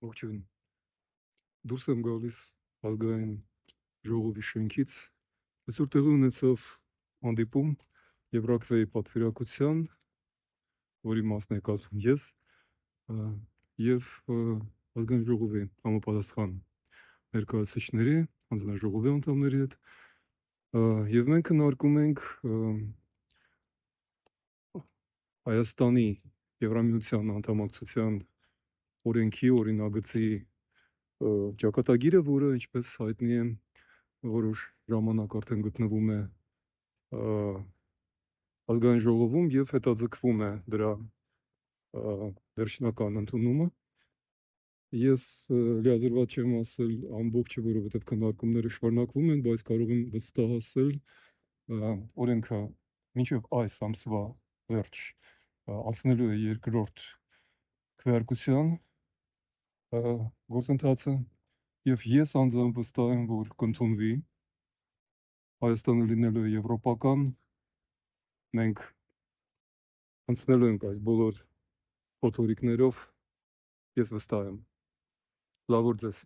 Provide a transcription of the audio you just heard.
Ողջույն, դուրս եմ գալիս ազգային ժողովի շենքից, այսօր տեղի ունեցավ հանդիպում Եվրաքվեի պատվիրակության, որի մասն եմ կազմում ես, և ազգային ժողովի համապատասխան ներկայացուցիչների, հանձնաժողովի անդամների հետ, և մենք քննարկում ենք Հայաստանի Եվրամիության անդամակցության օրենքի օրինագծի ճակատագիրը, որը, ինչպես հայտնի է, որոշ ժամանակ արդեն գտնվում է ազգային ժողովում և հետաձգվում է դրա վերջնական ընդունումը։ Ես լիազորված չեմ ասել ամբողջը, որովհետև քննարկումները շարունակվում են, բայց կարող եմ վստահ ասել, օրենքը մինչև այս ամսվա վերջ անցնելու է երկրորդ քվեարկության գործընթացը, և ես անձամբ վստահ եմ, որ կընդունվի, Հայաստանը լինելու է եվրոպական, մենք անցնելու ենք այս բոլոր փոթորիկներով, ես վստահ եմ, լավ օր ձեզ։